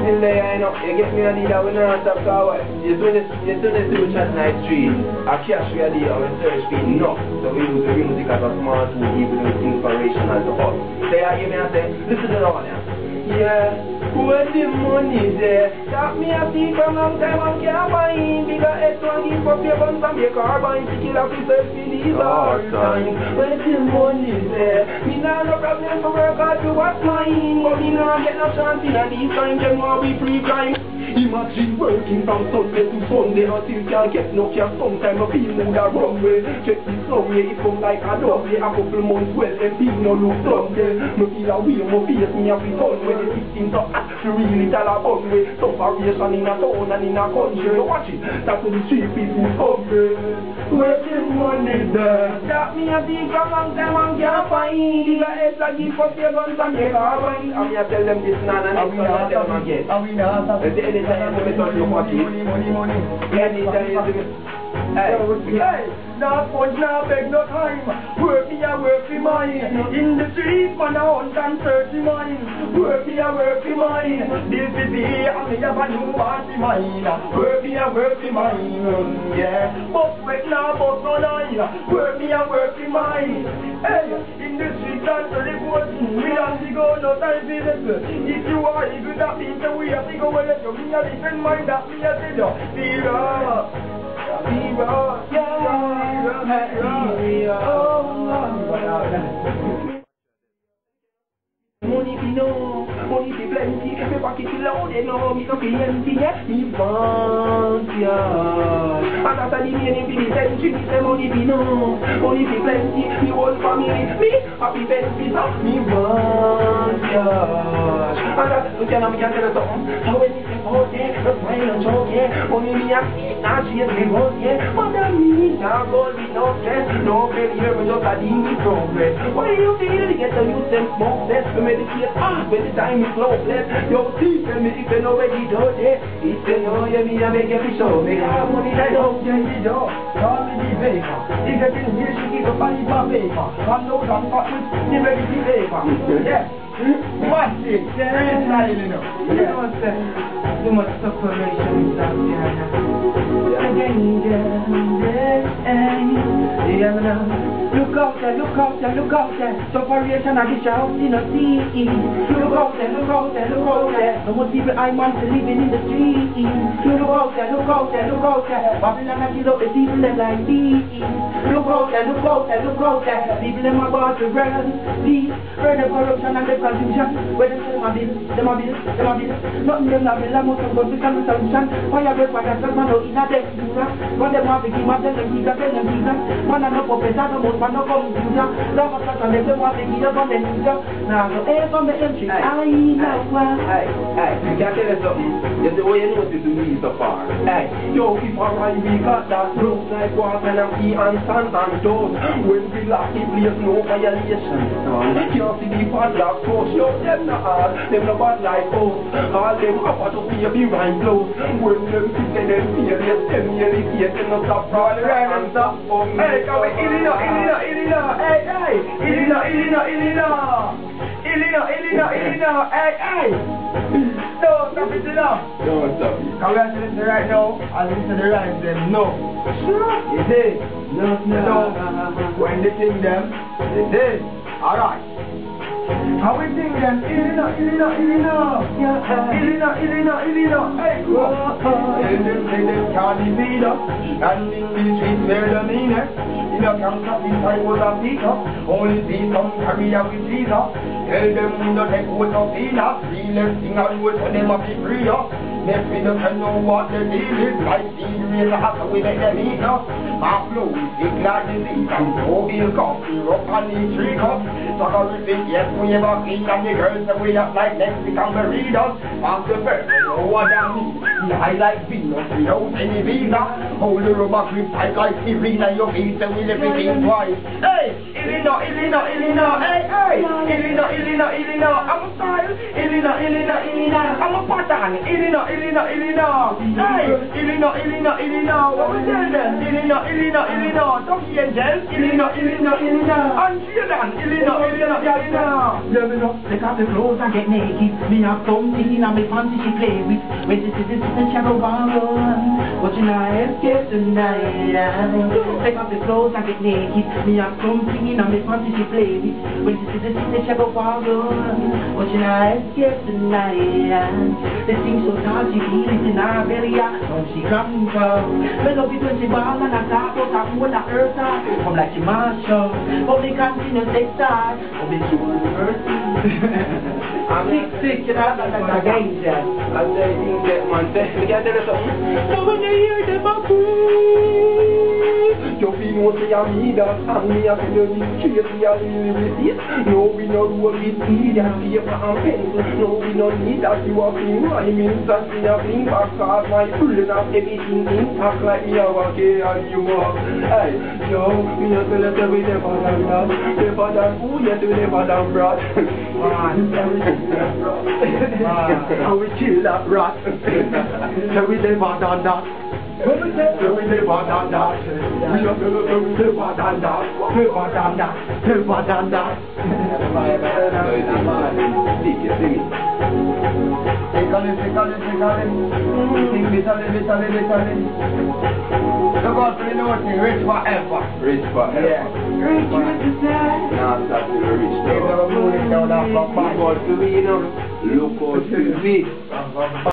Still there, you know, you get me a deal that we don't stop forward. You do this to chat night street. I cash we a deal and search feed enough. So we use the music as a small tool, even though it's inspirational to us. Say I hear me and say, listen to the one, yeah, where the money there? That me a see from long time and can't find. Bigger head to give up your guns and your carbine to kill up yourself in these hard times. Where the money there? Me nah no problem for work hard to what's mine. But me nah get no chance in a these times. Them want we free crime. Imagine working from Sunday to Sunday until can't get no cash. Sometimes I feel mood a runway. Check this somewhere, it come like a doubly. A couple months well, them feel no look Sunday. Me feel a way, me face me a feel fun when the victims are act to really tell a bun way. Separation in a town and in a country. You watch it, that's the street people cover. Where's the money there? That me a see from long time and can't find. Bigger heads a give up your guns and your carbine. And me a tell them this now and next time I tell them again. Anytime you touch your body, money. Anytime you do it. Hey, now punch, now beg, no time. Work me a work for mine. In the street, man, I hunt and search for mine. Work me a work for mine. This is the year, and me have a new man for mine. Work me a work for mine, yeah. But wait now, but no lie. Work me a work for mine. Hey, in the street, that's the report. We have to go, no time for this. If you are good at things, then we have to go with it. Me a different mind that me a tell you. Money be no, money be plenty. Me pocket is loaded, no, me no feel empty. Me want ya. And that's the meaning for the century. Me say money be no, money be plenty. Me whole family, me happy plenty. Me want ya. And that's me can tell you something. How when you step out there, the smile and joke, yeah. Money me a see, now she is me boss, yeah. Mother me, now go with no stress, no failure, but just a deep progress. Why you feel to get the youth and smoke this? Meditate when the time is hopeless. Yo, see, tell me if you know where you do it. If you know you me, I make you show. Make a money that don't change the door. Call me the baker. If you can hear, she keep a body for paper. I'm no gun for it, the ready to paper. Yeah. What's it? Yeah, it's not even enough. You know what I'm saying? Too much separation is out there. Look out there, look out there, look out there. Separation of the shout in the sea. Look out there, look out there, look out there. No more people I want to living in the street. Look out there, look out there, look out there. Babylon I kill up the people them like bees. Look out there, look out there, look out there. People them about to run. These spread the corruption and the confusion. Where them say them a bill. Nothing them not bill. I'm out of God because of solution. Fire break fire, cause man no in a death. When them have to give up, tell them Jesus. Man a no puppet, I don't want man no computer. Love a cat and them want to give up on them user. Now no air from the entry. I know why. Hey, you can't tell us something. Just the way you know to do me so far. Hey, yo, if I ride, we got that rope like water and key and sand and doors. When we lock the place, no violation. Can't see the padlock close. Yo, them not hard, them not bad like us. All them up to be a behind close. When them see them fearless, them nearly see them not stop all around and stop for me. Hey, come on, Illinois. Hey, Illinois. Hey. No, stop it enough. No, stop it. Can we actually listen right now? I'll listen to the rhymes them. No. Sure. You see? No. When they sing them, they say, alright. How we sing them? Illinois. Hey, come on. Say them can't be beat up. And in the streets where the meanest. In a camp inside was a speaker. Only see some carry out with Caesar. Tell them to take what of Venus. Feelings sing and wood for them to be free up. Next we don't know what the deal is. Like serious after we make them eat up. My flow is big like disease. And so be a coffee rock on the tree cup. Soccer yes we ever clean. And the girls that we up like Mexican burritos. After first you know what I mean. I like Venus without any visa. Hold the rubber grip tight like Serena. Your face and we everything twice. Hey, Illinois. Hey, Illinois. I'm a style. Illinois. I'm a pattern. Illinois. Hey, Illinois. What we tell them? Illinois. Illinois, Tommy Angel, Illinois, and Jordan, Illinois. Yeah, me know. Take off the clothes and get naked. Me have something in my fancy she play with. When she see this and she go on. But you know I escape tonight. Take off the clothes and get naked. Me have something in my fancy she play with. When she see this and she go on. But you know I escape tonight. The thing so tall she feel it in her belly. Now she come from. Me love it when she ball and I talk out her phone at her side. Come like she marshal. But we continue sex side. But we choose the first. Sick, you know, that's a danger. And they think that man, they can tell you something. So when they hear them a breathe, you feel no say I'm me that, and me a tell you this crazy and really with this. No, we no roll with speed and paper and pencil. No, we no need that you a fling rhyme instant me a fling back, cause my brain have everything intact like me a walk and you walk. Hey, yo, me a tell you say we never than that. Never than who, you do never than Brad. Man, And we kill that rat. so we never done that. So we never done that. We never done that. Never done that. Never done that. Look out for the nothing, rich forever. Rich forever. Yeah. rich with the Nah, that's the rich though. Never moving down that from my Look out to me, you know. Look out to me.